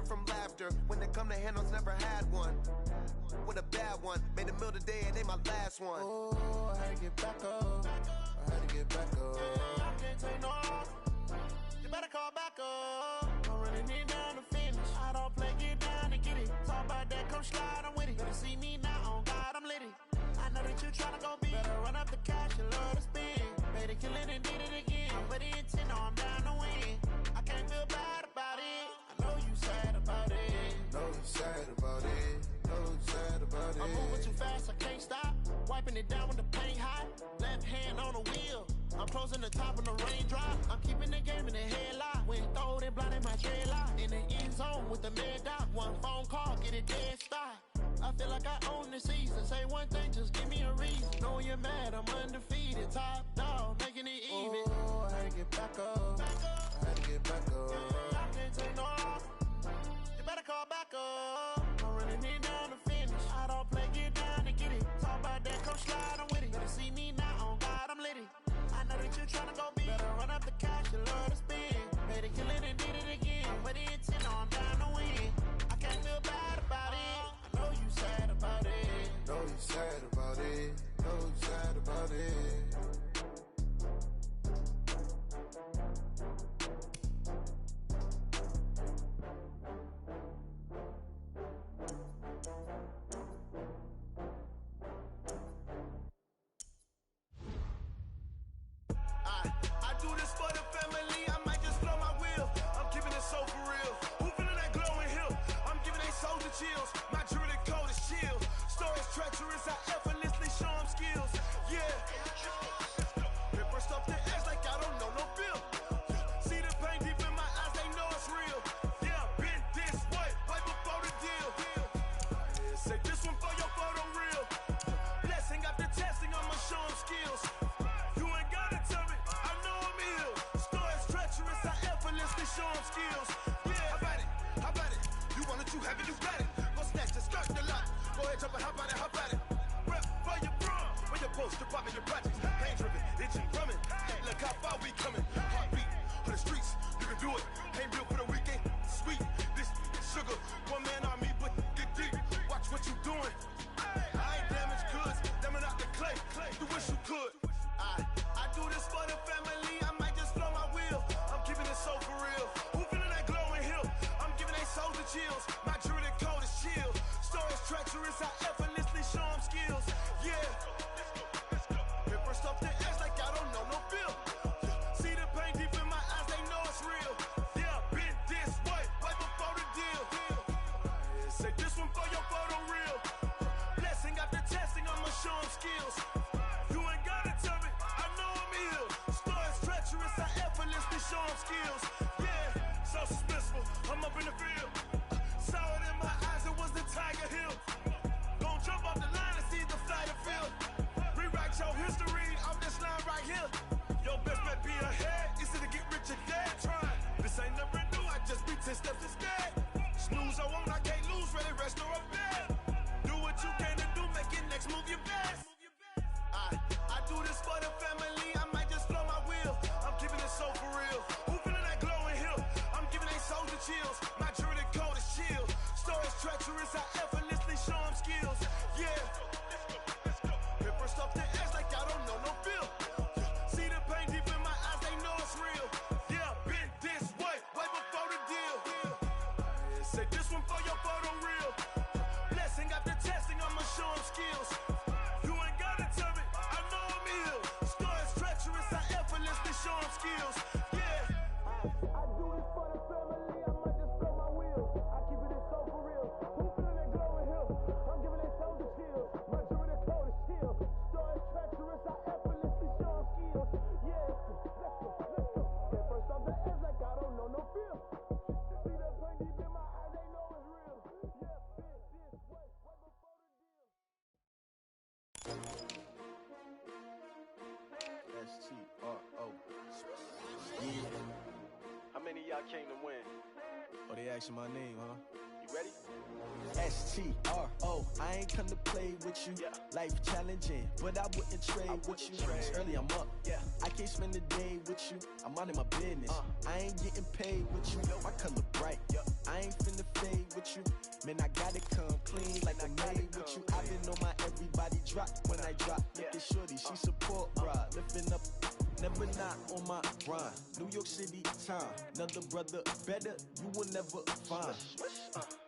from laughter. When it come to handles, never had one. With a bad one, made a meal today and ain't my last one. Oh, I had to get back up. I had to get back up. I can't take no off. You better call back up. Don't really need down to finish. I don't play, get down and get it. Talk about that, come slide, I'm with it. Better see me now, on God, I'm litty. I know that you tryna go big. Better run up the cash, you love to spend. Made it, kill it, and did it again. But the intent, no, I'm down to win. I can't feel bad about it. I know you sad about it. Know you sad about it. Know you sad about it. I'm moving too fast, I can't stop. Wiping it down with the paint hot. Left hand on the wheel. I'm closing the top of the raindrop. I'm keeping the game in the headlock. When throwed and blinded my dreadlock. In the end zone with the mad dot. One phone call, get it dead stop. I feel like I own the season. Say one thing, just give me a reason. Know you're mad, I'm undefeated. Top dog, making it even. Oh, I had to get back up. I had to get back up. I can't take no off. You better call back up. Don't really need down to finish. I don't play, get down and get it. Talk about that, come slide, I'm with it. Better see me now, on God, I'm litty. I know that you tryna go big. Better run up the cash, you love to spend. Made it, kill it, and did it again. But the intent, no, I'm down to win. I can't feel bad about it. I know you sad about it. Know you sad about it. Know you sad about it. I do this for the family, I might just blow my wheel. I'm keeping it so for real. Who feeling that glowing hill? I'm giving they soldier chills. My jewelry coat is chill. Stories treacherous, I effortlessly show them skills. Yeah. Paper stuff the edge like I don't know no bill. See the pain deep in my eyes, they know it's real. Yeah, been this way, right before the deal. Say this one for your photo real. Blessing after testing, I'ma show them skills. You ain't gotta tell me, I know I'm ill. Stories treacherous, I effortlessly show them skills. Yeah, how about it? How about it? You want it, you have it, you got it. Go snatch the skirt, the lot. Go ahead, jump it, how about it? How about it? Rep for your bro, when your post, you're popping your projects. Pain driven, itching, drumming. Look how far we coming. Heartbeat for the streets, you can do it. Ain't built for the weekend. Sweet, this sugar. One man army, but get deep. Watch what you doing. I ain't damaged goods, damn it out the clay. You wish you could. I do this for the family, I might just blow my wheel. I'm keeping it so for real. Who feeling that glowing hill? I'm giving they soldier chills. My jewelry coat is chill. Stories treacherous, I effortlessly show them skills. Yeah. Paper stuff the edge like I don't know no bill. See the pain deep in my eyes, they know it's real. Yeah, been this way, right before the deal. Say this one for your photo real. Blessing after testing, I'ma show them skills. You ain't gotta tell me, I know I'm ill. Stories treacherous, I effortlessly show them skills. Yeah, so suspenseful, I'm up in the field. Saw it in my eyes, it was the Tiger Hill. Gon' jump off the line and see the flight of field. Rewrite your history off this line right here. Your best bet be ahead, easy to get rich or dead trying. This ain't never new, I just be 10 steps instead. Snooze I won't, I can't lose, ready, rest or a bed. Do what you can to do, make your next move your best. I do this for the family, I might just blow my wheel. I'm keeping it so for real. Who feeling that glowing hill? I'm giving they soldier chills. My jewelry coat is chill. Stories treacherous, I effortlessly show them skills. Yeah. Paper stuff the edge like I don't know no bill. See the pain deep in my eyes, they know it's real. Yeah, been this way, way before the deal. Say this one for your photo real. Blessing after testing, I'ma show them skills. You ain't gotta tell me, I know I'm ill. Stories treacherous, I effortlessly show them skills. Yeah. I do this for the family, I might just blow my wheel. I keep it so for real. Who feeling that glowing hill? I'm giving it soldier chills. My jewelry coat is chill. Stories treacherous, I effortlessly show them skills. Yeah. Let's go. Get first off the edge like I don't know no feel. See that pain deep in my eyes, they know it's real. Yeah, been this way, way before the deal. S-T-R-O. Yeah. How many of y'all came to win? Oh, they asking my name, huh? You ready? S-T-R-O. I ain't come to play with you. Yeah. Life challenging, but I wouldn't trade with you. It's early, I'm up. Yeah. I can't spend the day with you. I'm minding my business. I ain't getting paid with you. My color bright. Yeah. I ain't finna with you. Man, I gotta come clean like I'm made with you. I've been on my everybody drop when I drop. Look at shorty, she support, bruh. Lifting up, never not on my grind. New York City time, another brother better, you will never find.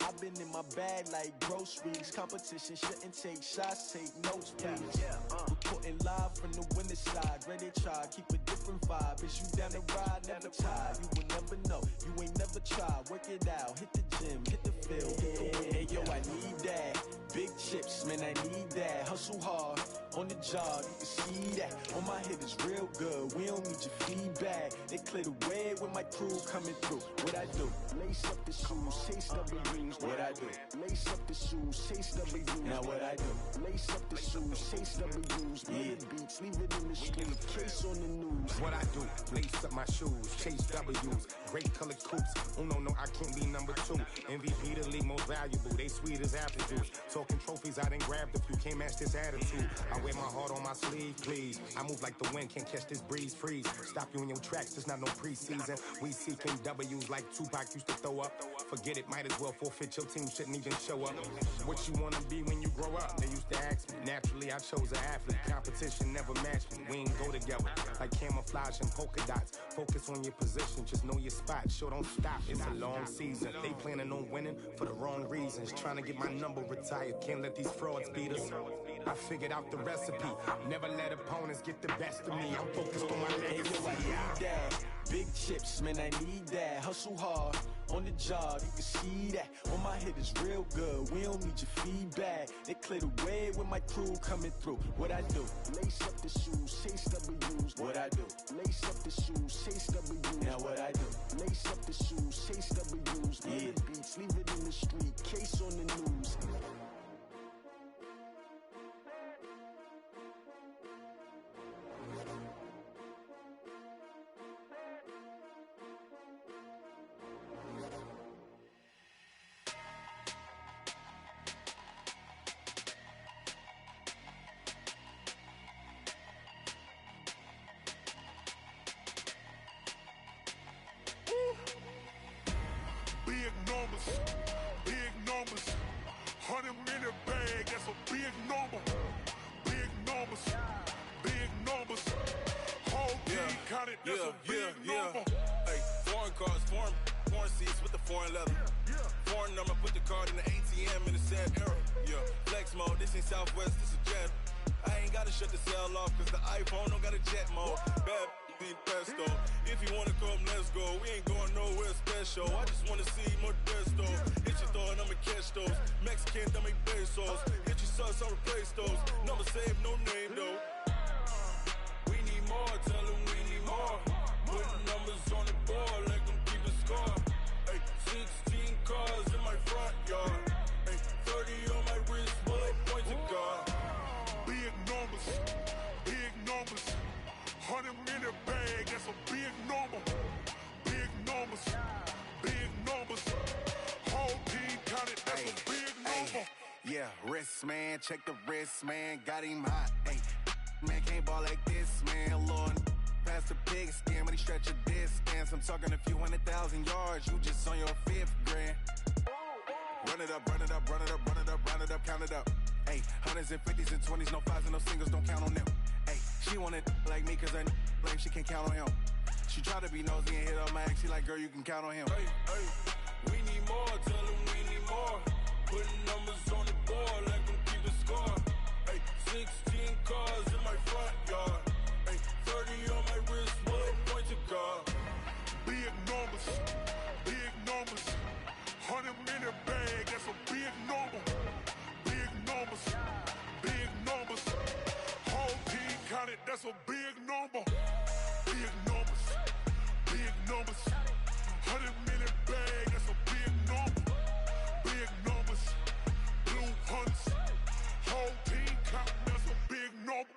I've been in my bag like groceries. Competition shouldn't take shots, take notes, please. Reporting live from the winter side. Ready to try, keep a different vibe. Is you down the ride, never tired. You will never know, you ain't never tried. Work it out, hit the gym, hit the field, hit the win. Hey yo, I need that. Big chips, man, I need that. Hustle hard, on the job, you can see that. On my hit is real good, we don't need your feedback. They clear the way with my crew coming through. What I do? Lace up the shoes, chase W's. What I do? Lace up the shoes, chase W's. Now what I do? Lace up the shoes, chase W's. Yeah, beats, leave it in the street, case on the news. What I do? Lace up my shoes, chase W's. Great colored coops. Oh no, I can't be number 2. MVP the league most valuable. They sweet as apple juice. Talking trophies, I done grabbed a few. Can't match this attitude. I wear my heart on my sleeve, please. I move like the wind, can't catch this breeze, freeze. Stop you in your tracks, there's not no preseason. We seeking W's like Tupac used to throw up. Forget it, might as well forfeit, your team shouldn't even show up. What you wanna be when you grow up? They used to ask me. Naturally, I chose an athlete. Competition never matched me. We ain't go together. Like camouflage and polka dots. Focus on your position, just know your spot. Sure, don't stop, it's a long season. They planning on winning for the wrong reasons. Trying to get my number retired, can't let these frauds beat us. I figured out the recipe. Never let opponents get the best of me. I'm focused on my legacy. I need that. Big chips, man, I need that. Hustle hard, on the job, you can see that. On my hit is real good, we don't need your feedback. They clear the way with my crew coming through. What I do? Lace up the shoes, chase W's. What I do? Lace up the shoes, chase W's. Now what I do? Lace up the shoes, chase W's. Yeah, beats, leave it in the street, case on the news. Big numbers, 100-minute bag, that's a big number. Big numbers, big numbers. Whole team counted, that's a big number. Hey, foreign cars, foreign seats with the foreign leather. Foreign number, put the card in the ATM in the sad era. Yeah, flex mode, this ain't Southwest, this a jet. I ain't gotta shut the cell off, cause the iPhone don't got a jet mode. Bad need pesto. If you wanna come, let's go. We ain't going nowhere special. I just wanna see more desto. Hit your thought, I'ma catch those. Mexican, don't make pesos. Hit your sus, I'll replace those. Number save, no name though. We need more, tell them we need more. Put numbers on the board, let them keep a score. Hey, 16 cars in my front yard. Hey, 30 on my wrist, bullet point to God. Big numbers, big numbers. 100-minute bag, that's a big number. Big numbers, big numbers. Whole team counted, that's a big number. Yeah, wrist man, check the wrist man, got him hot. Ay, man can't ball like this, man. Lord, past the pig skin when he stretch a distance. I'm talking a few 100,000 yards, you just on your 5th grand. Run it up, run it up, run it up, run it up, run it up, count it up. Ay, 100s and 50s and 20s, no 5s and no singles, don't count on them. Ay, she wanted like me cause her lame, she can't count on him. She tried to be nosy and hit up my ex, she like, girl, you can count on him. Hey, we need more, tell them we need more. Putting numbers on the board, let them keep the score. Hey, 16 cars in my front yard. Hey, 30 on my wrist, bullet point to God. Big numbers, big numbers. 100-minute bag, that's a big number. Big numbers, big numbers. Whole team counted, that's a big number. Big numbers, big numbers. 100-minute bag, that's a big number. Big numbers, blue hunts. Whole team counting, that's a big number.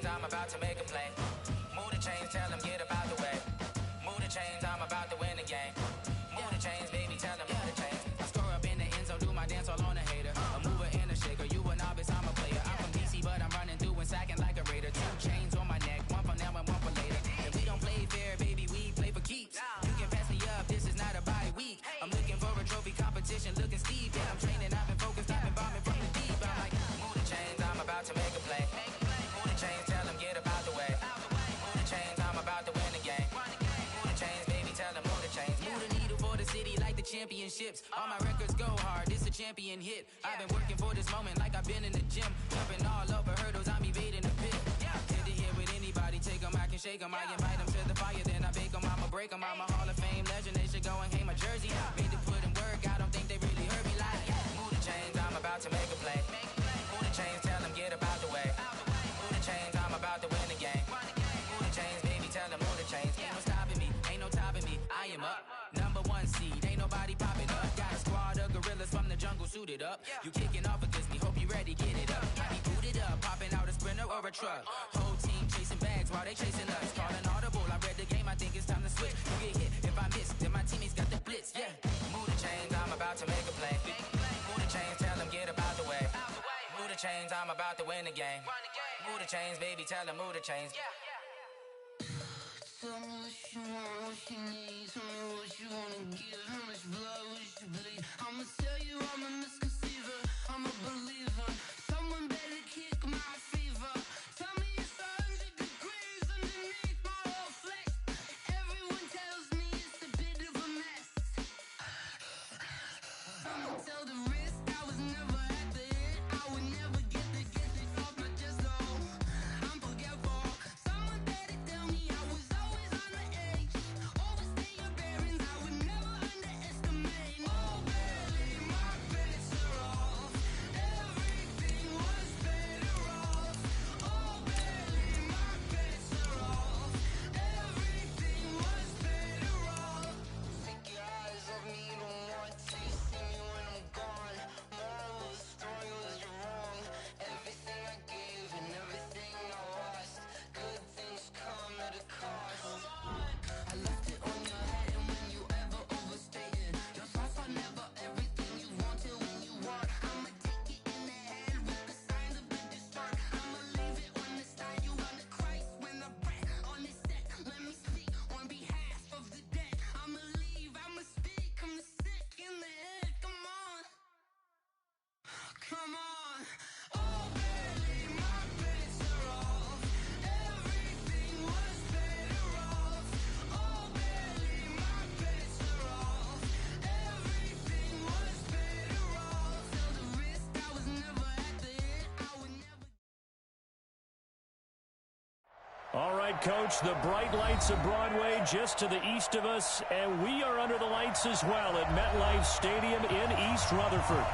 I'm about to make championships. All my records go hard, this a champion hit. I've been working for this moment like I've been in the gym. Jumping all over hurdles, I'm evading the pit. Hit to hit with anybody, take them, I can shake them. I invite them to the fire, then I bake them. I'ma break them, I'm a Hall of Fame legend. They should go and hang my jersey. Made to put in work, I don't think they really heard me like. Move the chains, I'm about to make a play. Move the chains, tell them get up out the way. Move the chains, I'm about to win the game. Move the chains, baby, tell them move the chains. Ain't no stopping me, ain't no topping me. I am up, #1 seed, ain't nobody popping up. Got a squad of gorillas from the jungle suited up. You kicking off against me, hope you ready, get it up. I be booted up, popping out a Sprinter or a truck. Whole team chasing bags while they chasing us. Calling audible, I read the game, I think it's time to switch. You get hit, if I miss, then my teammates got the blitz, yeah. Move the chains, I'm about to make a play. Move the chains, tell them get up out the way. Move the chains, I'm about to win the game. Move the chains, baby, tell them move the chains. Tell me what you want, what you need. Tell me what you wanna give. How much blood would you bleed? I'ma tell you I'm a misconceiver. I'm a believer. Someone better kick my fever. Tell me it's 100 degrees underneath my whole flesh. Everyone tells me it's a bit of a mess. I'ma tell the risk I was never at the end. I would never get this off my chest, though. I'm forgetful. Someone better tell me I was always on the edge. Overstay your bearings, I would never underestimate. Oh, barely, my bets are off. Everything was better off. Oh, barely, my bets are off. Everything was better off. Take your eyes off me, don't want to see me when I'm gone. Moral of the story was you're wrong. Everything I gave and everything I lost. Good things come at a cost. I left it on your head, and when you ever overstay it, your thoughts are never everything you wanted when you want. I'ma take it in the head with the signs of a distort. I'ma leave it on the side. You run the Christ when the breath on the set. Let me speak on behalf of the dead. I'ma leave, I'ma speak. I'm the sick in the head. Come on, come on. Oh, barely, my bets are off. Everything was better off. Oh, barely, my bets are off. Everything was better off. Till the risk I was never at the end. I would never. All right, Coach, the bright lights of Broadway just to the east of us, and we are under the lights as well at MetLife Stadium in East Rutherford.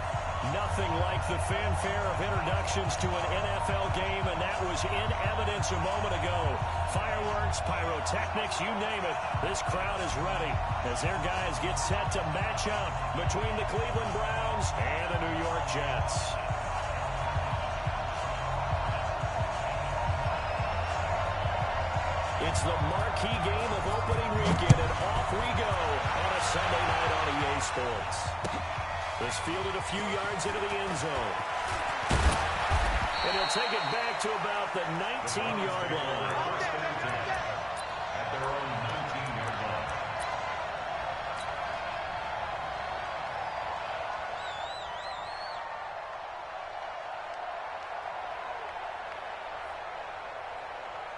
Nothing like the fanfare of introductions to an NFL game, and that was in evidence a moment ago. Fireworks, pyrotechnics, you name it. This crowd is ready as their guys get set to match up between the Cleveland Browns and the New York Jets. It's the marquee game of opening weekend, and off we go on a Sunday night on EA Sports. This fielded a few yards into the end zone. And he'll take it back to about the 19-yard line. At their own 19-yard line.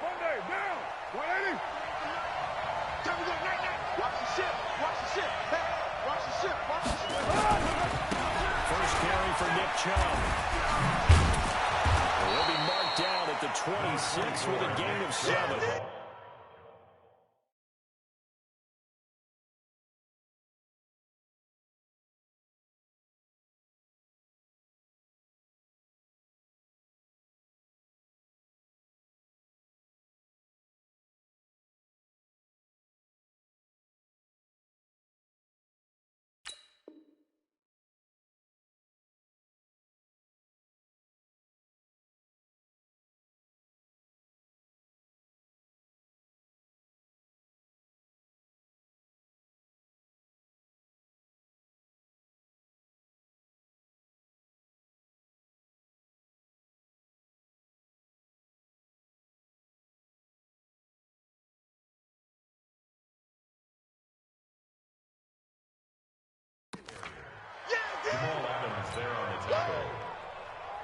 Monday, down! 180! Time to go, night! Watch the ship! Watch the ship! Hey, watch the ship! Watch the ship! First carry for Nick Chubb. He'll be marked down at the 26 with a gain of 7. Jamal Adams there on the tackle.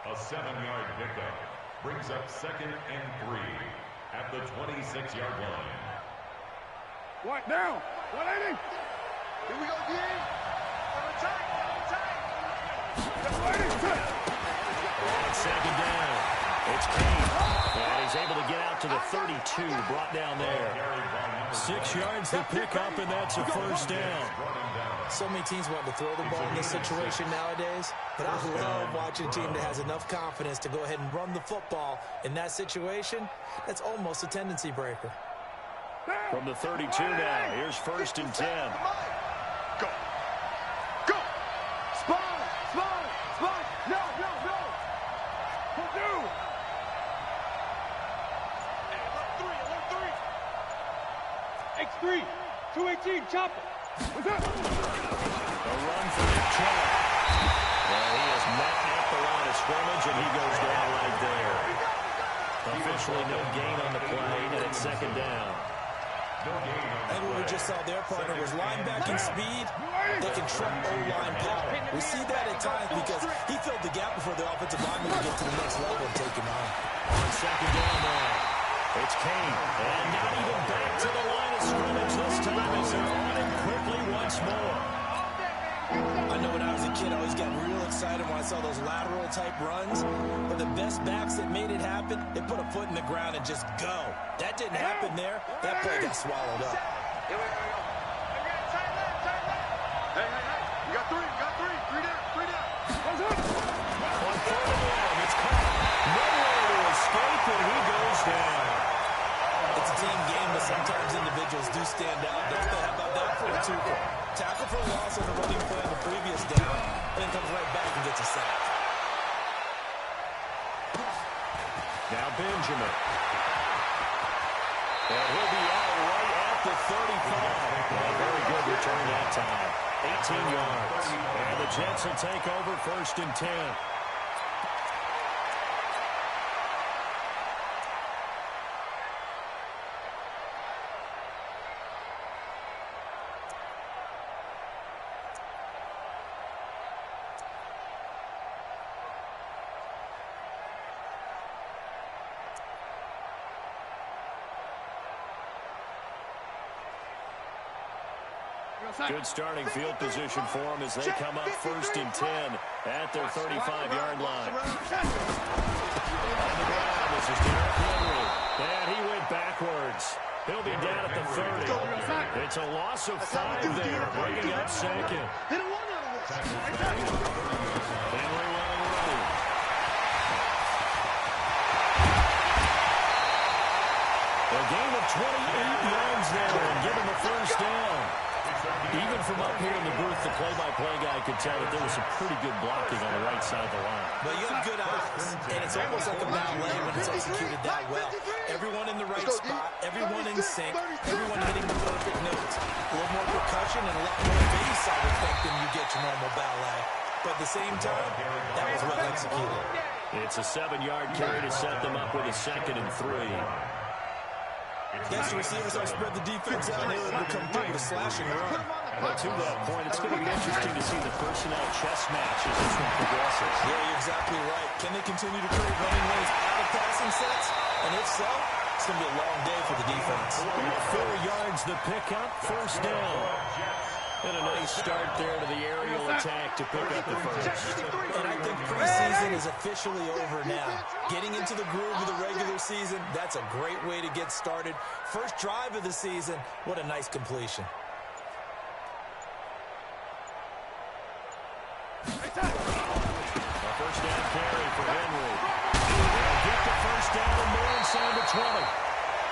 A 7-yard pickup brings up 2nd and 3 at the 26-yard line. What now? 180! Here we go again! On second down, it's Kane. And he's able to get out to the 32, brought down there. 6 yards to pick up, and that's a first down. So many teams want to throw the ball in this situation nowadays, but I love watching a team that has enough confidence to go ahead and run the football. In that situation, that's almost a tendency breaker. From the 32 now, here's 1st and 10. Go. Go. Spawn. Spawn. Spawn. No, no, no. Purdue. X3. 218. Chopper. What's up? A run for Nick Chubb. Well, he is met at the line of scrimmage, and he goes down right there. Officially no gain on the play, and it's 2nd down. And what we just saw their partner was linebacking speed. They can trump O-line power. We see that at times because he filled the gap before the offensive lineman could get to the next level and take him on. On 2nd down now, it's Kane. And not even back to the line of scrimmage this time as they're on him quickly once more. I know when I was a kid, I always got real excited when I saw those lateral-type runs. But the best backs that made it happen, they put a foot in the ground and just go. That didn't happen there. That play got swallowed up. Here we go. Hey, hey, hey. You got 3. You got 3. 3 down. 3 down. What's up? On 3rd and long, it's caught. Nowhere to escape, and he goes down. It's a team game, but sometimes individuals do stand out. Don't they? How about that for a two-point? Tackle for loss on the running play on the previous down, and then comes right back and gets a sack. Now Benjamin. And he'll be out right at the 35. Well, very good return that time. 18 yards. And the Jets will take over 1st and 10. Good starting field position for them as they come up 1st and 10 at their 35-yard line. On the ground, this is Derrick Henry. And he went backwards. He'll be down at the 30. It's a loss of 5 there, bringing up 2nd. Henry well ready. A gain of 28 yards there and give him a first down. Even from up here in the booth, the play-by-play guy could tell that there was some pretty good blocking on the right side of the line. Well, you have good eyes, and it's almost like a ballet when it's executed that well. Everyone in the right spot, everyone in sync, everyone hitting the perfect notes. A little more percussion and a lot more bass, I would think, than you get your normal ballet. But at the same time, that was well executed. It's a 7-yard carry to set them up with a 2nd and 3. Yes, the receivers don't spread the defense out. They will come through with a slashing run. But to that point, it's going to be interesting to see the personnel chess match as this one progresses. Yeah, you're exactly right. Can they continue to create running lanes out of passing sets? And if so, it's going to be a long day for the defense. 4 yards the pickup, 1st down. And a nice start there to the aerial attack to pick up the first. And I think preseason is officially over now. Getting into the groove of the regular season, that's a great way to get started. First drive of the season, what a nice completion. A first down carry for Henry. They'll get the first down and more inside the 20.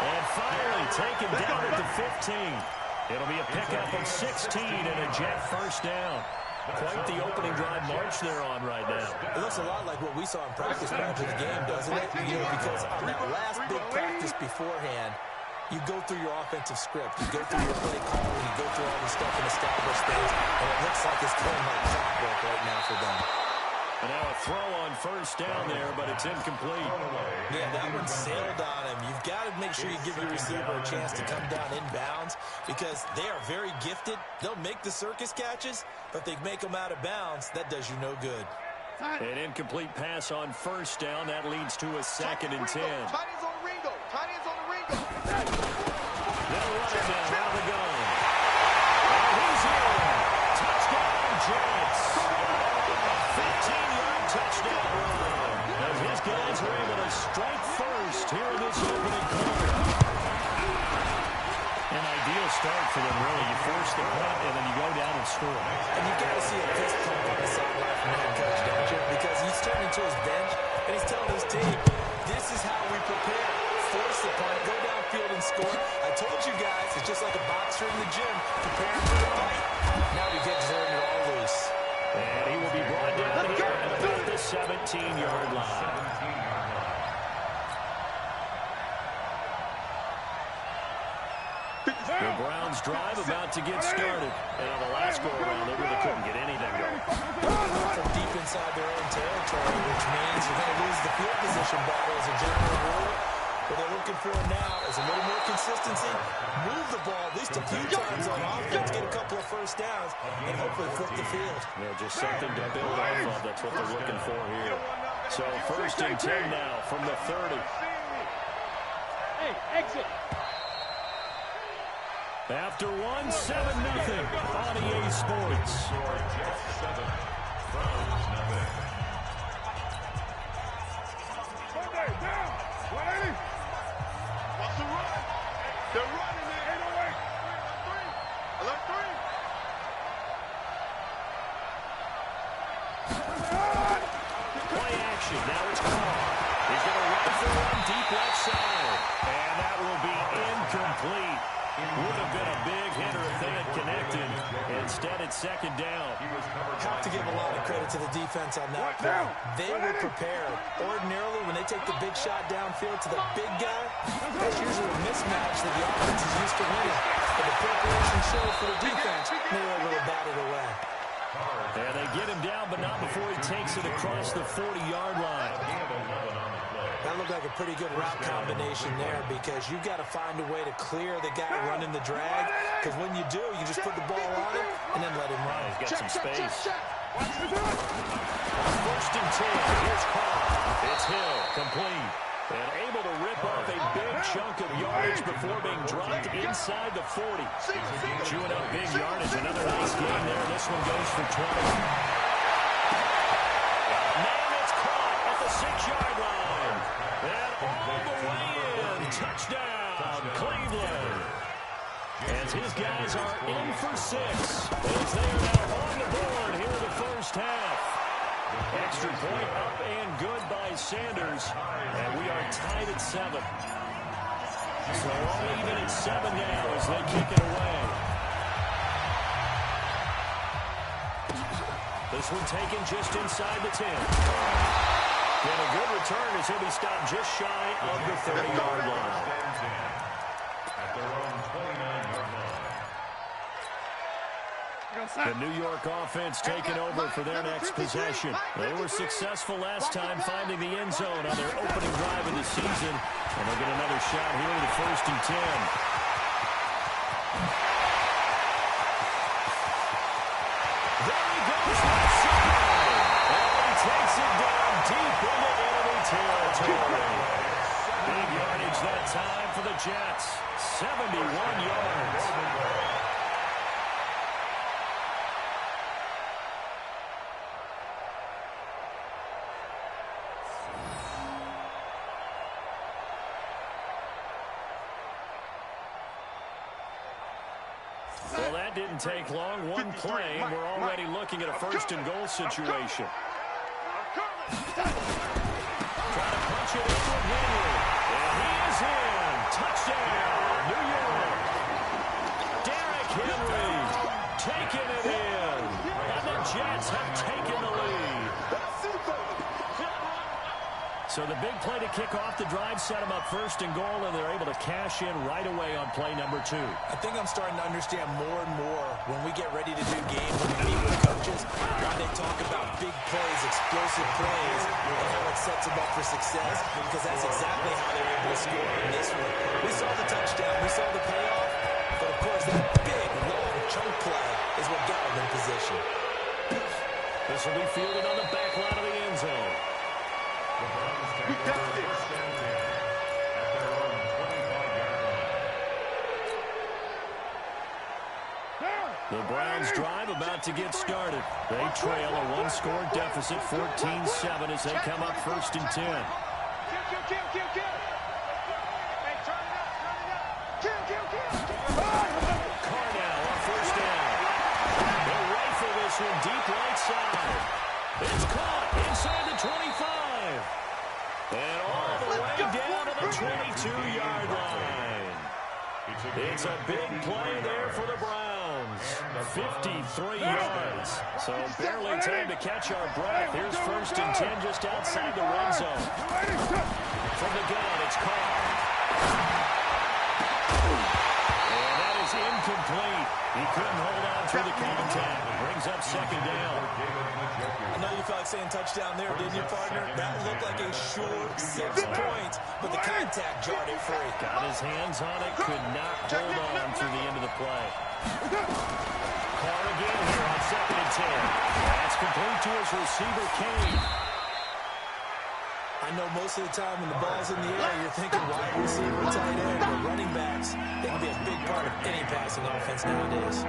And finally taken down at the 15. It'll be a pickup of 16 and a Jet first down. Quite the opening drive march they're on right now. It looks a lot like what we saw in practice prior to the game, doesn't it? You know, because on that last big practice beforehand, you go through your offensive script, you go through your play calling, you go through all the stuff and establish things, and it looks like it's going like clockwork right now for them. And now a throw on first down there, but it's incomplete. Yeah, that one sailed on him. You've got to make sure you give your receiver a chance to come down inbounds because they are very gifted. They'll make the circus catches, but if they make them out of bounds, that does you no good. An incomplete pass on first down. That leads to a 2nd and 10. Tight ends on Ringo. Tight ends on the Ringo. They'll run it now out of the gun. And he's in. Touchdown, Jets. An ideal start for them, really. You force the punt, and then you go down and score. And you've got to see a fist pump on the sideline from the head coach, don't you? Because he's turning to his bench, and he's telling his team, this is how we prepare. Force the punt, go downfield and score. I told you guys, it's just like a boxer in the gym preparing for the fight. Now he gets it all loose. And he will be brought down here at about the 17-yard line. The Browns drive about to get started. And on the last go-around, they really couldn't get anything going. From deep inside their own territory, which means you're going to lose the field position battle as a general rule. What they're looking for now is a little more consistency, move the ball at least a few times on offense, get a couple of first downs, and hopefully flip the field. Yeah, just something to build off of. That's what they're looking for here. So 1st and 10 now from the 30. Hey, exit. After 1, 7-0 on EA Sports. Sunday, down. 180. What's the run? They're running there. 808. Alert 3. Play action. Now it's Carr. He's going to run for one deep left side. And that will be incomplete. Would have been a big hitter if they had connected. Instead, it's 2nd down. Have to give a lot of credit to the defense on that play. They were prepared. Ordinarily, when they take the big shot downfield to the big guy, that's usually a mismatch that the offense is used to winning. But the preparation showed for the defense, they were able to bat it away. And they get him down, but not before he takes it across the 40-yard line. That looked like a pretty good route combination there because you've got to find a way to clear the guy running the drag, because when you do, you just put the ball on him and then let him run. He's got some space. 1st and 10. Here's Carr. It's Hill. Complete. And able to rip off a big chunk of yardage before being dropped inside the 40. Chewing up big yardage. Another nice game there. This one goes for 20. Now it's caught at the 6-yard line. And all the way in. Touchdown, Cleveland. As his guys are in for 6. As they are now on the board here in the first half. Extra point up and good by Sanders. And we are tied at 7. So all even at 7 now as they kick it away. This one taken just inside the 10. And a good return as he'll be stopped just shy of the 30-yard line. At their own 29-yard line. The New York offense taking over for their next possession. They were successful last time finding the end zone on their opening drive of the season. And they'll get another shot here with the 1st and 10. There he goes, left side. And he takes it down deep into enemy territory. Big yardage that time for the Jets. 71 yards. Well, that didn't take long. One play, and we're already looking at a 1st and goal situation. Trying to punch it in with Henry. And he is in. Touchdown, New York. Derrick Henry taking it in. And the Jets have taken the lead. So the big play to kick off the drive set them up 1st and goal, and they're able to cash in right away on play number 2. I think I'm starting to understand more and more when we get ready to do games, when we meet with coaches, why they talk about big plays, explosive plays, and how it sets them up for success, because that's exactly how they're able to score in this one. We saw the touchdown, we saw the payoff, but of course that big, long chunk play is what got them in position. This will be fielded on the back line of the end zone. We got it. At their own 25-yard line. The Browns drive about to get started. They trail a 1-score deficit, 14-7 as they come up 1st and 10. Kill. Hey, turn it up. Kill. It's a big play there for the Browns. 53 yards. So barely time to catch our breath. Here's 1st and 10 just outside the red zone. From the gun, it's caught. And that is incomplete. He couldn't hold on through the contact. Brings up 2nd down. I know you felt like saying touchdown there, didn't you, partner? That looked like a sure 6 points, but the contact jarred it free. Got his hands on it, could not hold on through the end of the play. Carr again here on 2nd and 10. That's complete to his receiver, Kane. I know most of the time when the ball's in the air, you're thinking wide receiver, tight end, but running backs, they can be a big part of any passing offense nowadays.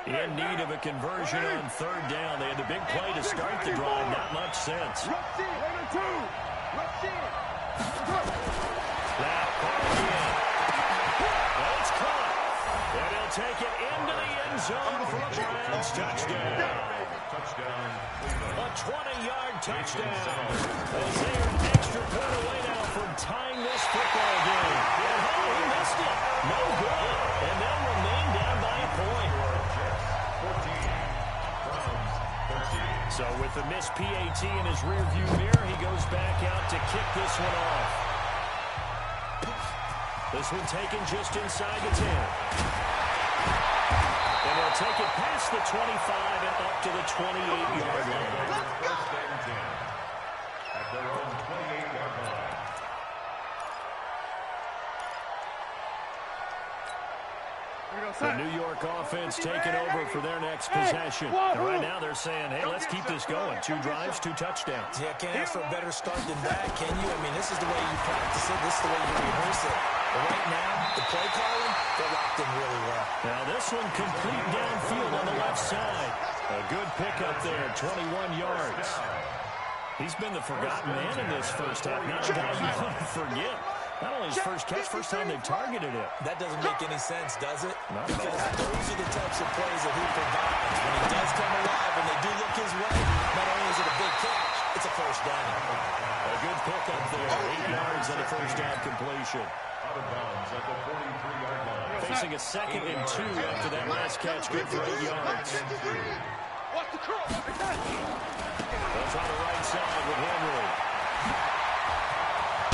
In need of a conversion on 3rd down. They had the big play to start the drive. Not much sense. Now, Carr again. And it's caught. And he'll take it into the end zone for a Browns touchdown. A 20-yard touchdown. As they are an extra point away now from tying this football game. And he missed it. No good. And they'll remain down by a point. So with the missed PAT in his rearview mirror, he goes back out to kick this one off. This one taken just inside the 10. And he'll take it past the 25 and up to the 28-yard line. First and 10 at their own 28-yard line. The New York offense taking over for their next possession. And right now they're saying, hey, let's keep this going. 2 drives, 2 touchdowns. Yeah, can't ask for a better start than that, can you? I mean, this is the way you practice it. This is the way you rehearse it. But right now, the play calling, they're locked in really well. Now this one complete downfield on the left side. A good pickup there, 21 yards. He's been the forgotten man in this first half. Not a guy you want to forget. Not only his first catch, first time they've targeted it. That doesn't make any sense, does it? Not because at all. those are the types of plays that he provides. When he does come alive, when they do look his way, not only is it a big catch, it's a first down. A good pickup there, 8 yards on the first down completion. Out of bounds at the 43-yard line. Facing a 2nd and 2 after that last catch, good for 8 yards. Watch the curl. That's on the right side with Henry.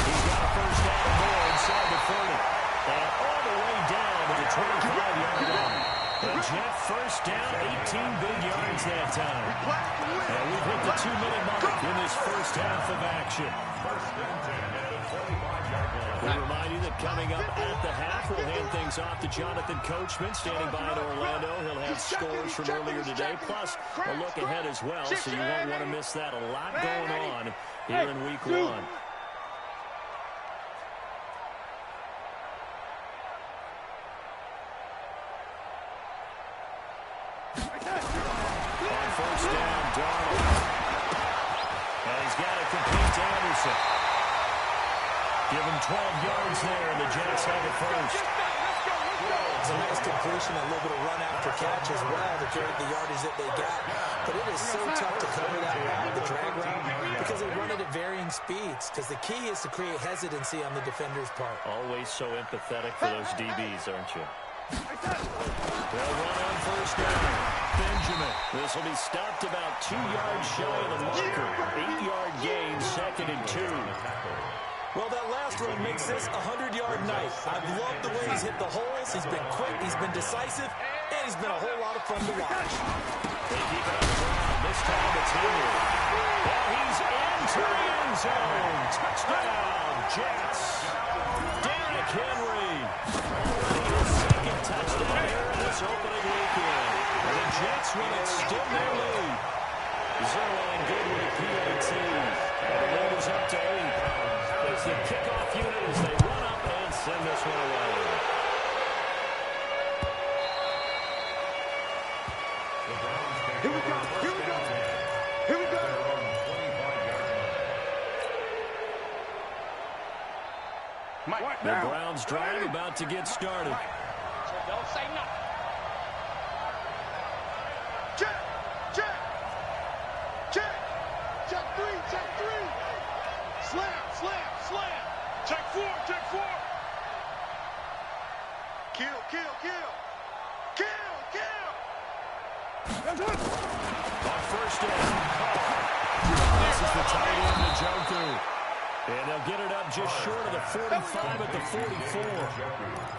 He's got a first down and more inside the 30. And all the way down to the 25-yard line. The Jet first down, 18 big yards that time. And we've hit the 2-minute mark in this first half of action. First and 10 at the 25-yard line. We remind you that coming up at the half, we'll hand things off to Jonathan Coachman, standing by in Orlando. He'll have scores from earlier today, plus a look ahead as well, so you won't want to miss that. A lot going on here in Week 1. On first down, Darnold. And he's got it complete to Anderson. Give him 12 yards there, and the Jets have it first. It's a nice completion, a little bit of run after catch as well to create the yardage that they got. But it is so tough to cover that route, the drag route, because they run it at varying speeds. Because the key is to create hesitancy on the defender's part. Always so empathetic for those DBs, aren't you? They'll run on first down. Benjamin. This will be stopped about 2 yards shy of the marker. 8-yard gain, 2nd and 2. Well, that last run makes this a 100-yard night. I've loved the way he's hit the holes. He's been quick, he's been decisive, and he's been a whole lot of fun to watch. They keep it on the ground. This time it's Henry. And he's into the end zone. Touchdown, Jets. Derrick Henry. His 2nd touchdown here in this opening weekend. And the Jets win it, still their lead. Zerline good with a PAT. And the lead is up to 8. As the kickoff unit as they run up and send this one away. Here we go. Here we go. Here we go. The Browns drive about to get started. So don't say nothing. Check. Check. Check. Check 3. Check 3. Slam, slam, slam. Take four, take four. Kill, kill, kill. Kill, kill. On first down, this is the tight end, Njoku. And they'll get it up just short of the 45 at the 44.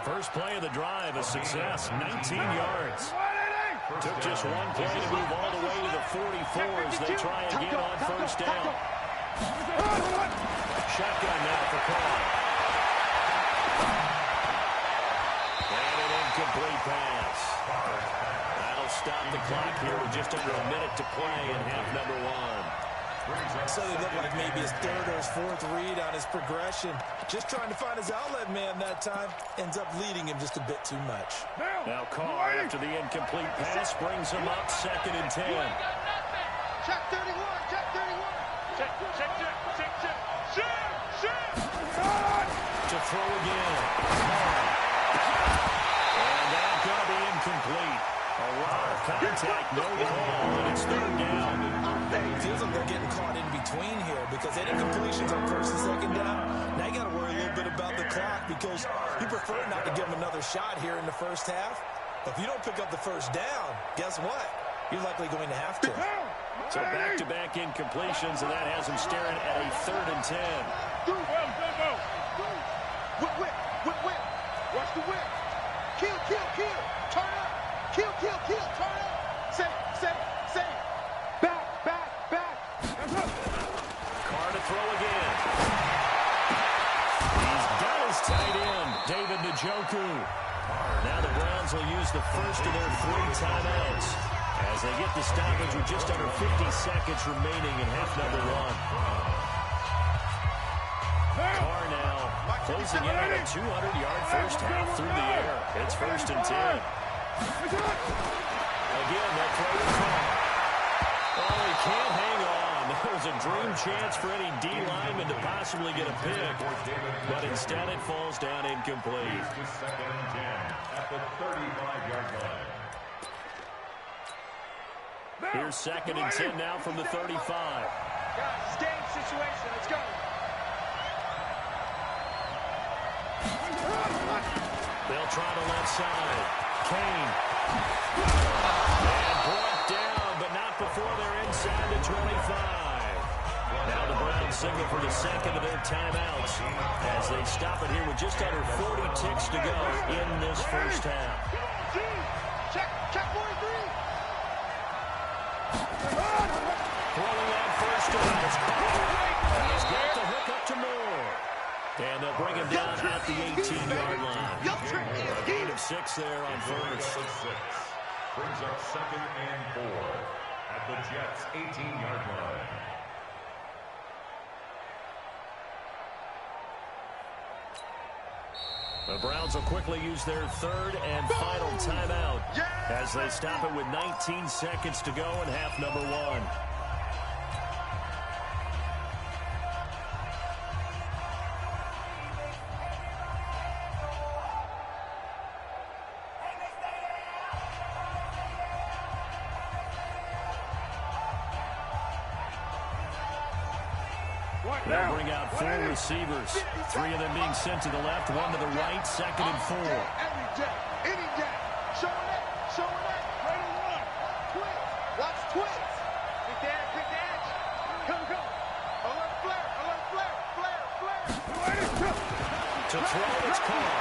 First play of the drive, a success, 19 yards. Took just one play to move all the way to the 44 as they try again on first down. Shotgun now for Carr. And an incomplete pass. That'll stop the clock here with just under a minute to play in half number one. So they look like maybe his third or his fourth read on his progression. Just trying to find his outlet man that time. Ends up leading him just a bit too much. Now Carr, after the incomplete pass, brings him up 2nd and 10. Check 31, check 31. Check, check, check, check, check. Shoot, shoot. To throw again. And that's going to be incomplete. A lot of contact, no call, and it's 3rd down. It feels like they're getting caught in between here because they did completions on 1st and 2nd down. Now you got to worry a little bit about the clock because you prefer not to give them another shot here in the first half. If you don't pick up the first down, guess what? You're likely going to have to. So back-to-back incompletions, and that has them staring at a 3rd and 10. Whip, whip, whip, whip. Watch the whip. Kill, kill, kill. Turn up. Kill, kill, kill. Turn up. Save, save, save. Back, back, back. Carr to throw again. He's got his tight end, David Njoku. Now the Browns will use the first of their 3 timeouts as they get the stoppage with just under 50 seconds remaining in half number one. Carr now closing in on a 200-yard first half through the air. It's 1st and 10. Again, they'll throw to Carr. Oh, he can't hang on. There was a dream chance for any D lineman to possibly get a pick, but instead it falls down incomplete. 2nd and 10 at the 35-yard line. Here's 2nd and 10 now from the 35. Guys, game situation. Let's go. They'll try the left side. Kane. And brought down, but not before they're inside the 25. Now the Browns signal for the 2nd of their timeouts as they stop it here with just under 40 ticks to go in this first half. Check, check 43. Throwing on first down. He's got the hook up to Moore. And they'll bring him down at the 18-yard line. A gain of 6 there on first. Brings up 2nd and 4 at the Jets' 18-yard line. The Browns will quickly use their 3rd and final timeout as they stop it with 19 seconds to go in half number one. They'll bring out 4 receivers, 3 of them being sent to the left, 1 to the right, 2nd and 4. Every day, any day. Showing it, right on one. Twins, watch twins. Good dash. Come, go. Alert flare, flare. To throw, it's Carr.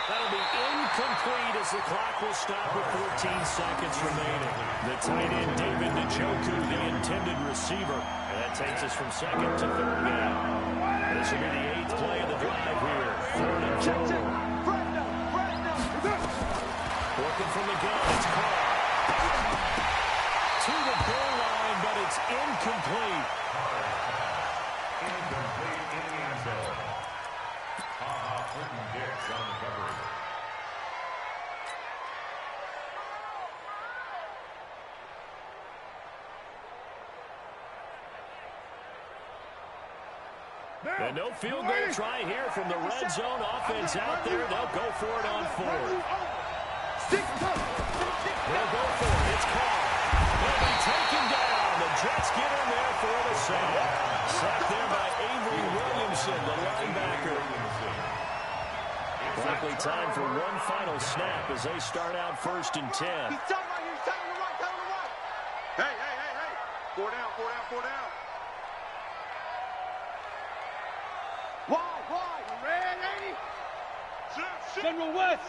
That'll be incomplete as the clock will stop with 14 seconds remaining. The tight end, David Njoku, the intended receiver. And that takes us from 2nd to 3rd down. This will be the 8th play of the drive here. 3rd and 4. Working from the gun, it's Carr. To the goal line, but it's incomplete. Incomplete in the end zone. Clinton Dix on the coverage. And no field goal try here from the red zone offense out there. They'll go for it on 4th. They'll go for it. It's Carr. He'll be taken down. The Jets get in there for the sack. Sacked there by Avery Williamson, the linebacker. Likely time for one final snap as they start out 1st and 10. He's tight right here. He's tight on the right. Tight on the right. Hey. 4 down. Wide. Red 80. General West.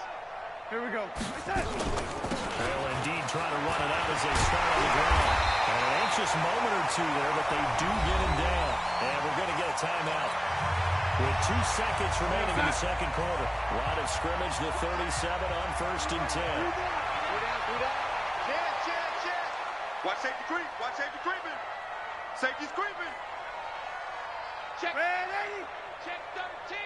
Here we go. Well, indeed, trying to run it out as they start on the ground. And an anxious moment or two there, but they do get him down. And we're going to get a timeout. With 2 seconds remaining in the second quarter. Line of scrimmage, the 37 on 1st and 10. 3 down. Chance. Watch safety creeping. Safety's creeping. Check. Red 80. Check 13.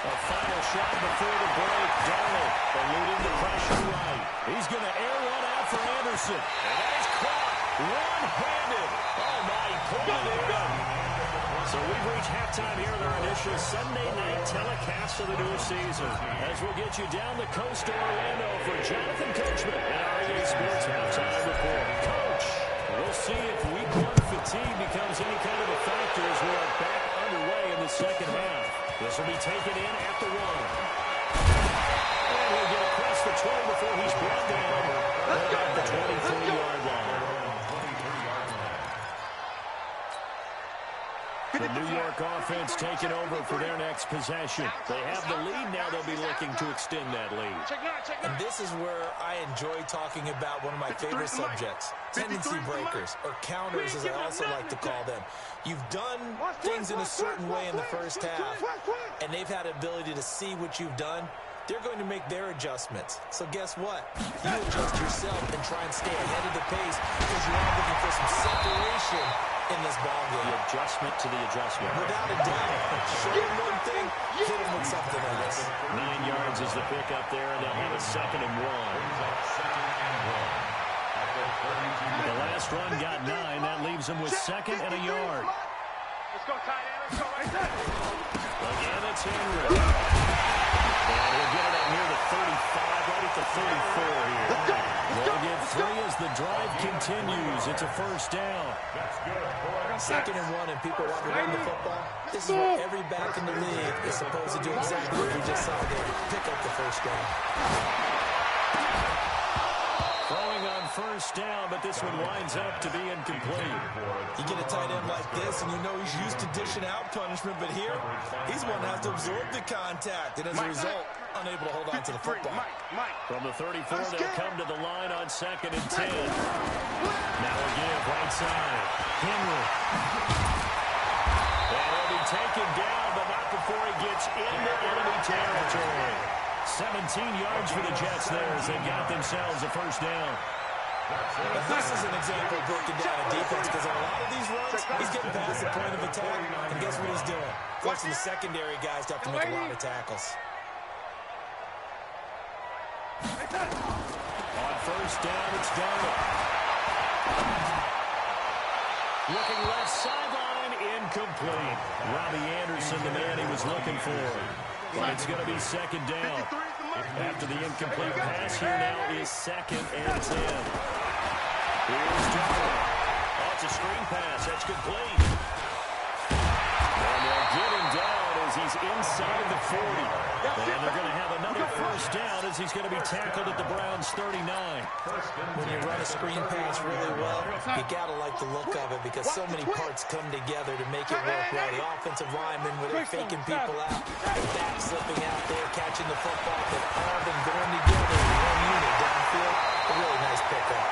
A final shot before the break. Darnold eluding the pressure right. He's going to air one out for Anderson. And that is caught one-handed. Oh, my, he pulled it in. So we've reached halftime here in our initial Sunday night telecast of the new season. As we'll get you down the coast to Orlando for Jonathan Coachman and our EA Sports Halftime Report. Coach, we'll see if week 1 fatigue becomes any kind of a factor as we are back underway in the second half. This will be taken in at the 1. And he'll get across the 20 before he's brought down at the 23-yard line. The New York offense taking over for their next possession. They have the lead now. They'll be looking to extend that lead. And this is where I enjoy talking about one of my favorite subjects, tendency breakers, or counters as I also like to call them. You've done things in a certain way in the first half, and they've had the ability to see what you've done. They're going to make their adjustments. So guess what? You adjust yourself and try and stay ahead of the pace because you are looking for some separation in this ballgame. The adjustment to the adjustment. Without a doubt. Show them one thing, hit them with something else. 9 yards is the pickup there, and they'll have a 2nd and 1. The last run got 9. That leaves them with 2nd and a yard. Let's go, tight end. Let's go right there. Again, it's Henry. And he'll get it up near the 35, right at the 34 here. They'll get 3 as the drive continues. It's a 1st down. 2nd and 1, and people want to run the football. This is what every back in the league is supposed to do exactly what we just saw there. Pick up the 1st down. Throwing on 1st down, but this one winds up to be incomplete. You get a tight end like this, and you know he's used to dishing out punishment, but here, he's one that has to absorb the contact, and as a result, unable to hold on to the football. From the 34, they'll come to the line on 2nd and 10. Now again, right side, Henry. And he'll be taken down, but not before he gets into enemy territory. 17 yards for the Jets there as they got themselves a 1st down. But this is an example of breaking down a defense because on a lot of these runs, he's getting past the point of attack, and guess what he's doing? Forcing the secondary guys to have to make a lot of tackles. On 1st down, it's Darnold. Looking left sideline, incomplete. Robbie Anderson, the man he was looking for. But it's going to be 2nd down. After the incomplete pass, here now is 2nd and 10. Here's Darnold. That's a screen pass. That's complete. And they'll get him down as he's inside the 40. And they're going to have another 1st down as he's going to be tackled at the Browns' 39. When you run a screen pass really well, you got to like the look of it because so many parts come together to make it work well. The offensive linemen, where they're faking people out, the back slipping out there, catching the football, they've all been going together in one unit downfield. A really nice pickup.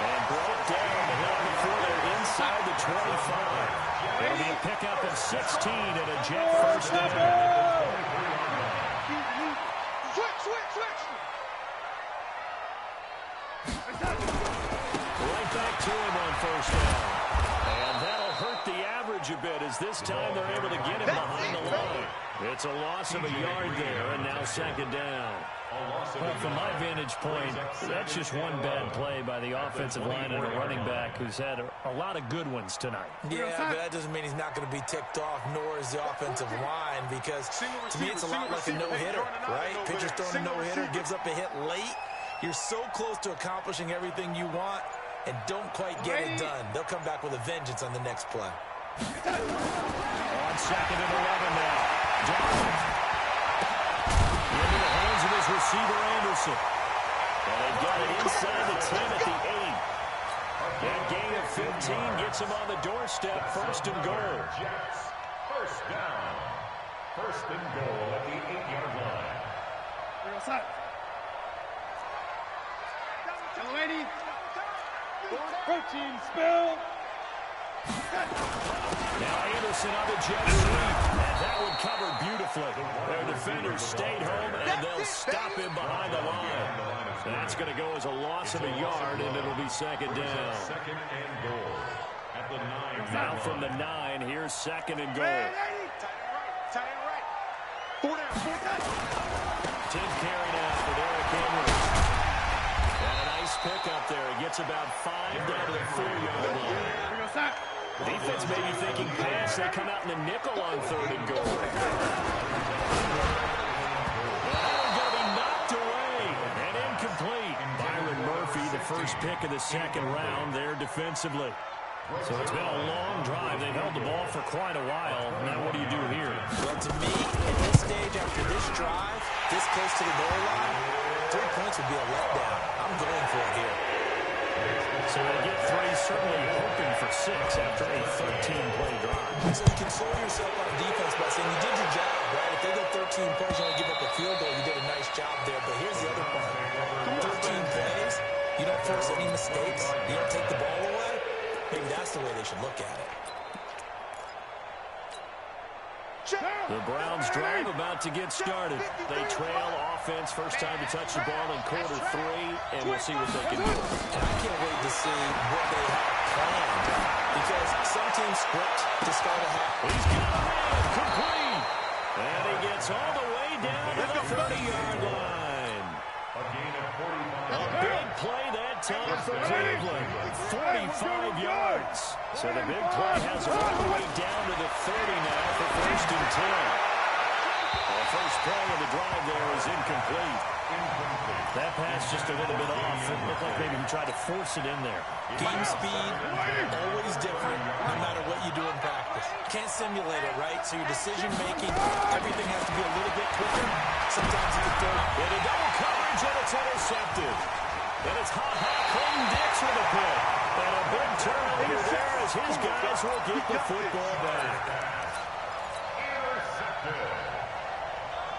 And brought down the hell before they're inside the 25. It'll be a pickup of 16 and a Jet 1st down. Switch. Right back to him on 1st down. And that'll hurt the average a bit as this time they're able to get him behind the line. It's a loss of a yard there, and now 2nd down. Well, from my vantage point, that's just one bad play by the offensive line and a running back who's had a lot of good ones tonight. Yeah, but that doesn't mean he's not going to be ticked off, nor is the offensive line, because to me it's a lot like a no-hitter, right? Pitcher's throwing a no-hitter, gives up a hit late. You're so close to accomplishing everything you want, and don't quite get it done. They'll come back with a vengeance on the next play. On second and 11 now. Darnold. Into the hands of his receiver, Anderson. And they've got it inside the 10 at the 8. That gain of 15 gets him on the doorstep, first and goal. Jets, first down. First and goal at the 8-yard line. Young lady. Protein spill. Now Anderson on the jet sweep, and that one covered beautifully. Their defenders stayed home, and they'll stop him behind the line. That's going to go as a loss of a yard, and it'll be second down. Second and goal at the 9. Now from the 9, here's second and goal. Tight end right. 4 down. 10 carry now for Derrick Henry. And a nice pickup there. He gets about 5 down to the 4-yard line. Defense may be thinking pass. They come out in the nickel on third and goal. Going to be knocked away and incomplete. Byron Murphy, the first pick of the second round there defensively. So it's been a long drive. They've held the ball for quite a while. Now what do you do here? Well, to me, at this stage, after this drive, this close to the goal line, 3 points would be a letdown. I'm going for it here. So they get 3, certainly hoping for 6 after a 13-play drive. So you console yourself on defense by saying you did your job, right? If they go 13 plays, you only give up a field goal, you did a nice job there. But here's the other part. 13 plays, you don't force any mistakes, you don't take the ball away. Maybe that's the way they should look at it. The Browns drive about to get started. They trail offense, first time to touch the ball in quarter 3, and we'll see what they can do. And I can't wait to see what they have planned, because some teams script to start a half. He's got it, complete. And he gets all the way down to the 30-yard line. A gain of 45. A big play that time for Cleveland. 45 yards. So the big play has all the way down to the 30 now for first and 10. The first play of the drive there is incomplete. That pass just a little bit off. It looked like maybe he tried to force it in there. Game speed, always different, no matter what you do in practice. Can't simulate it, right? So your decision-making, everything has to be a little bit quicker. Sometimes you can throw in a double coverage, and it's intercepted. And it's Clayton Dix with a pick. And a big turnover there as his guys will get the football back. Intercepted.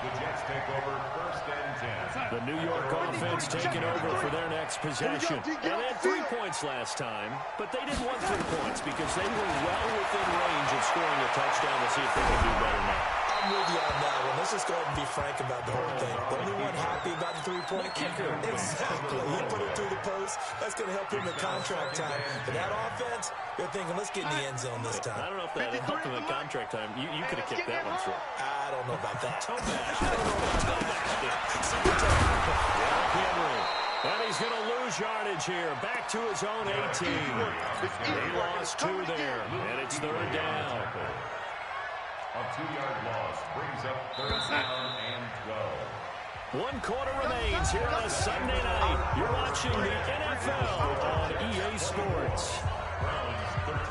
The Jets take over first and 10. The New York offense taking over for their next possession. And they had 3 points last time, but they didn't want 3 points because they were well within range of scoring a touchdown. We'll see if they can do better now. I'm with you on that one. Let's just go ahead and be frank about the whole thing. The only one happy about the 3-point kicker. Exactly. He put it through the post. That's going to help him in contract time. But that offense, they're thinking, let's get in the end zone this time. I don't know if that helped him in contract time. You could have kicked that one through. I don't know about that. Toe bash. And he's going to lose yardage here. Back to his own 18. He lost 2 there. And it's third down. A 2-yard loss brings up third down and 12. 1 quarter remains here on a Sunday night. You're watching the NFL on EA Sports. Browns 13.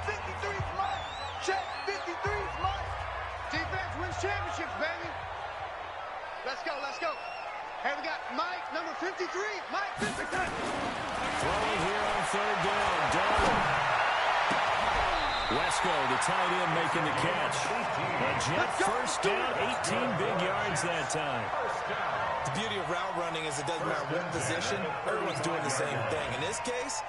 53's mine. Check. 53's mine. Defense wins championships, baby. Let's go. Hey, we got Mike, number 53. Mike, 53. Throwing here on third down. Darnold. Wesco, the tight end, making the catch. A Jet first down, 18 big yards that time. The beauty of route running is it doesn't matter what position, everyone's doing the same thing. In this case,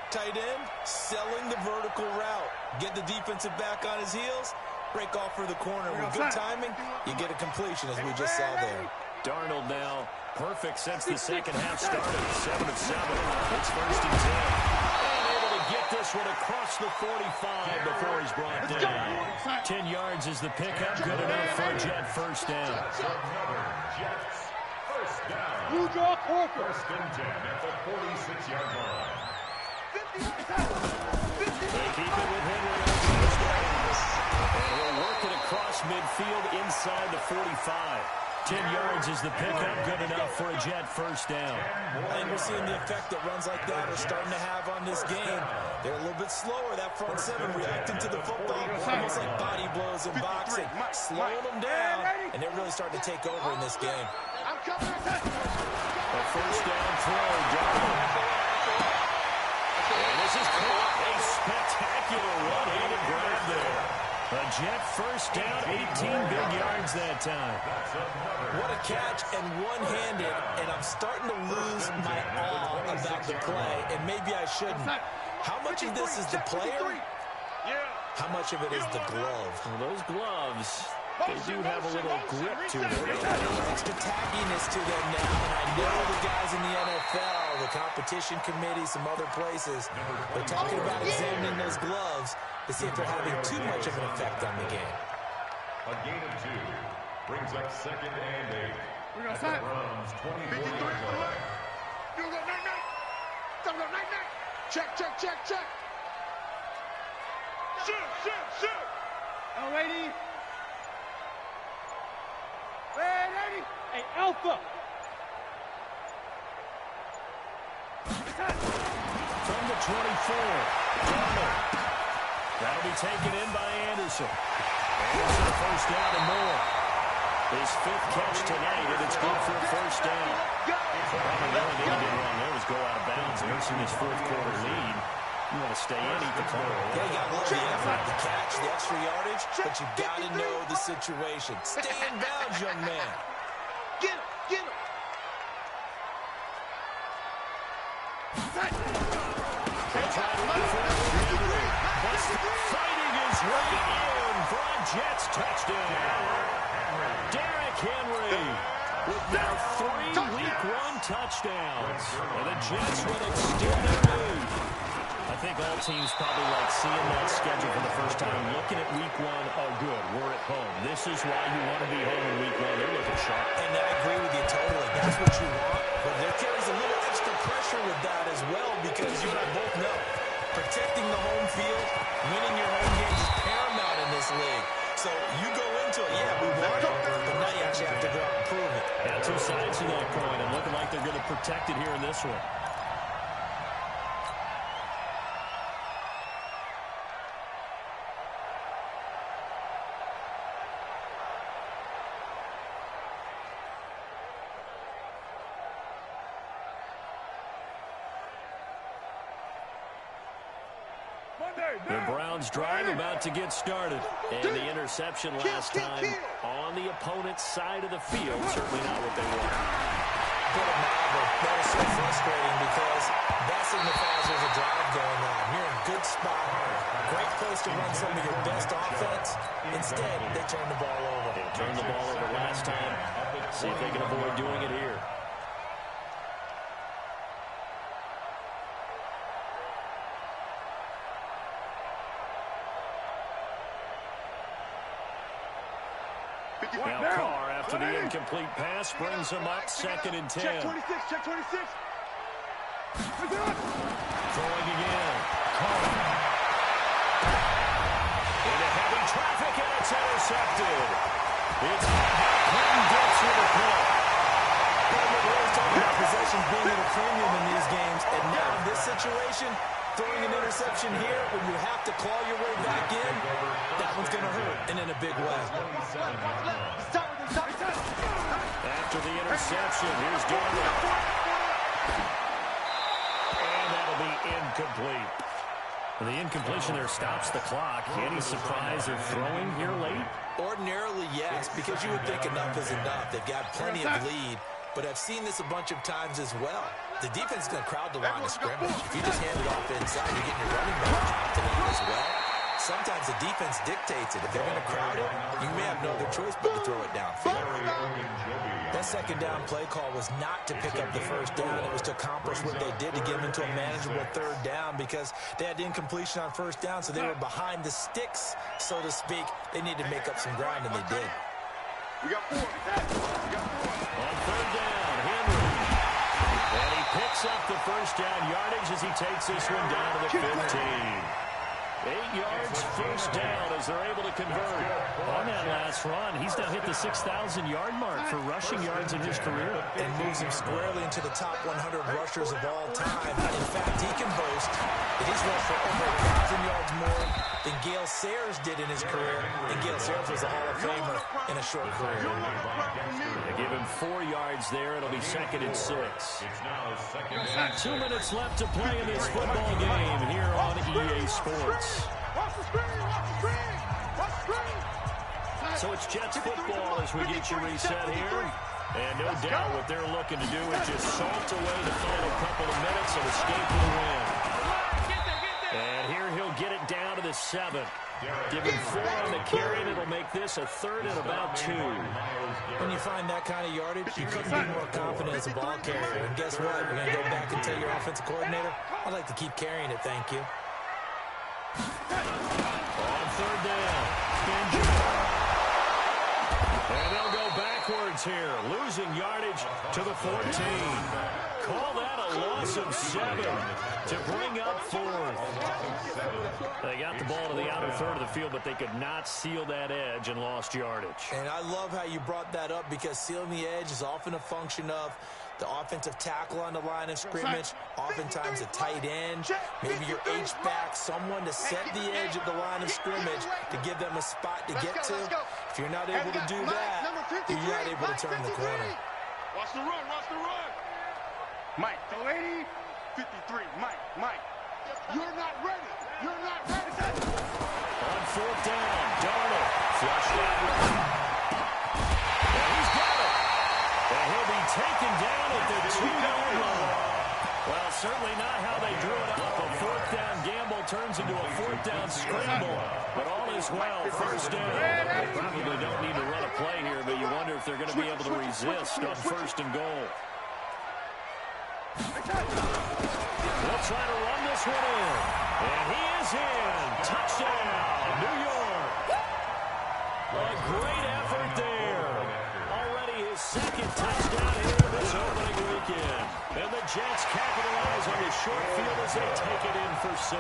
tight end, selling the vertical route. Get the defensive back on his heels, break off for the corner. With good timing, you get a completion, as we just saw there. Darnold now perfect since the second half started. 7 of 7. It's first and 10. Get this one across the 45 before he's brought down. 10 yards is the pickup. Good enough for a Jet first down. Another Jets first down. Blue Jaw Corker. First and 10 at the 46-yard line. They keep it with Henry on first down. And he'll work it across midfield inside the 45. 10 yards is the pickup, good enough for a Jet first down. And we're seeing the effect that runs like that are starting to have on this game. They're a little bit slower, that front seven, reacting to the football, almost like body blows in boxing, slowing them down, and they're really starting to take over in this game. A first down throw, Darnold. And this is caught. A spectacular one-handed grab there. A Jet first down, 18 big yards that time. What a catch, and one-handed, and I'm starting to lose my awe about the play, and maybe I shouldn't. How much of this is the player? How much of it is the glove? Well, those gloves, they do have a little grip to them. There's a little extra tackiness to them now, and I know the guys in the NFL, the competition committee, some other places, they're talking about examining those gloves to see if they're having too much of an effect on the game. A gain of 2 brings up 2nd and 8. At the Browns' 24-yard line. Check. Shoot. Oh, ready? Hey, Alpha. From the 24, Darnold. That'll be taken in by Anderson. Anderson a first down and more. His 5th catch tonight, and it's good for a first down. Probably the only thing he did wrong there was go out of bounds. Nursing his 4th quarter lead. You want to stay in, eat the clock. Yeah, you got to love the effort, the catch, the extra yardage, but you got to know the situation. Stay in bounds, young man. Get him. Fighting his way in for a Jets touchdown. Derrick Henry with now 3 Week 1 touchdowns. And the Jets would extend their lead. I think all teams probably like seeing that schedule for the first time. Looking at Week 1, oh good, we're at home. This is why you want to be home in Week 1. They're looking sharp. And I agree with you totally. That's what you want. But there carries a little extra pressure with that as well, because you and I both know protecting the home field, winning your home games is paramount in this league. So you go into it, yeah, we want it, but now you actually have to go out and prove it. Yeah, 2 sides to that coin, and looking like they're going to protect it here in this one. The Browns drive about to get started. And the interception last time on the opponent's side of the field. Certainly not what they want. But that is so frustrating, because that signifies there's a drive going on. You're in a good spot. Great place to run some of your best offense. Instead, they turn the ball over. They turned the ball over last time. See if they can avoid doing it here. Now Carr, after the incomplete pass, brings him up 2nd and 10. Check 26. Throwing again. Carr. Into heavy traffic, and it's intercepted. It's Clinton Dix with a pick. We're always talking about possessions being at a premium in these games, and now in this situation, throwing an interception here when you have to claw your way back in, that one's going to hurt, and in a big way. After the interception, here's Darnold. And that'll be incomplete. The incompletion there stops the clock. Any surprise of throwing here late? Ordinarily, yes, because you would think enough is enough. They've got plenty of lead, but I've seen this a bunch of times as well. The defense is going to crowd the line of scrimmage. If you just hand it off inside, you're getting your running back tonight as well. Sometimes the defense dictates it. If they're going to crowd it, you may have no other choice but to throw it downfield. That 2nd down play call was not to pick up the first down. It was to accomplish what they did, to get them into a manageable 3rd down, because they had incompletion on 1st down, so they were behind the sticks, so to speak. They needed to make up some ground, and they did. We got 4. On 3rd down, Henry. And he picks up the first down yardage as he takes this one down to the 15. 8 yards, first down as they're able to convert. On that last run, he's now hit the 6,000-yard mark for rushing yards in his career. And moves him squarely into the top 100 rushers of all time. In fact, he can boast that he's rushed for over 1,000 yards more than Gale Sayers did in his career. And Gale Sayers was a Hall of Famer in a short career. They give him 4 yards there. It'll be 2nd and 6. 2 minutes left to play in this football game here on EA Sports. So it's Jets football as we get you reset here. And no doubt what they're looking to do is just salt away the final couple of minutes and escape with a win. And here he'll get it down to the 7. Give him 4 on the carry, and it'll make this a 3rd and about 2. When you find that kind of yardage, you couldn't be more confident as a ball carrier. And guess what? You're going to go back and tell your offensive coordinator, I'd like to keep carrying it, thank you. On 3rd down, Benjamin. And they'll go backwards here, losing yardage to the 14. Call that a loss of 7 to bring up 4th. They got the ball to the outer third of the field, but they could not seal that edge and lost yardage. And I love how you brought that up because sealing the edge is often a function of the offensive tackle on the line of scrimmage, oftentimes a tight end, maybe your H-back, someone to set the edge of the line of scrimmage to give them a spot to get to. If you're not able to do that, you're not able to turn the corner. Watch the run, watch the run. Mike, 80, 53, Mike. You're not ready. You're not ready. On 4th down, Darnold flushed out. And he's got it. And he'll be taken down at the 2-yard line. Well, certainly not how they drew it up. A 4th down gamble turns into a 4th down scramble. But all is well. First down. They probably don't need to run a play here, but you wonder if they're going to be able to resist on 1st and goal. They'll try to run this one in. And he is in. Touchdown, New York. A great effort there. Already his 2nd touchdown here this opening weekend. And the Jets capitalize on the short field as they take it in for 6.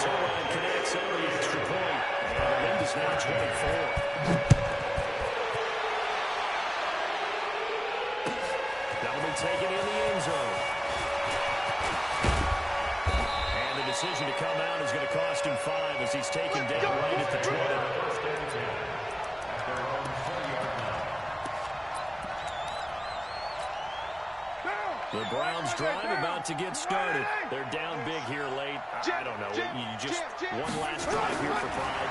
So connects on the extra point. And the lead is now 24. That'll be taken in the end zone. And the decision to come out is going to cost him 5 as he's taken down right at the 20. The Browns drive about to get started. They're down big here late. I don't know. You just one last drive here for pride.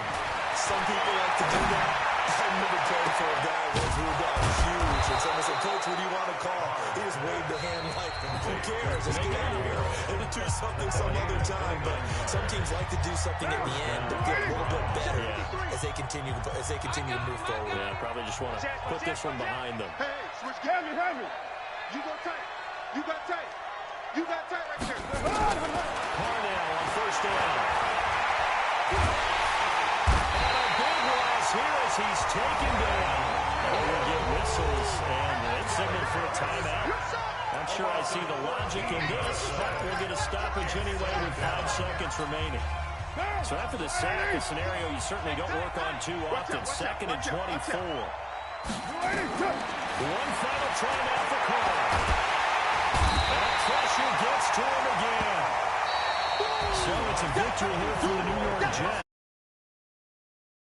Some people like to do that. I remember playing for a guy once we were down huge, and someone said, "Coach, what do you want to call?" He just waved the hand like, "Who cares? Let's get out of here and do something some other time." But some teams like to do something at the end to get a little bit better as they continue to move forward. Yeah, probably just want to put this one behind them. Hey, switch Henry. You go tight. You got tight. You got tight right there. Parnell on 1st down. And a big loss here as he's taken down. And we'll get whistles and it's signaled for a timeout. Not sure I see the logic in this, but we'll get a stoppage anyway with 5 seconds remaining. So after the sack, a scenario you certainly don't work on too often. 2nd and 24. One final try now for Carr. And pressure gets to him again. So it's a victory here for the New York Jets.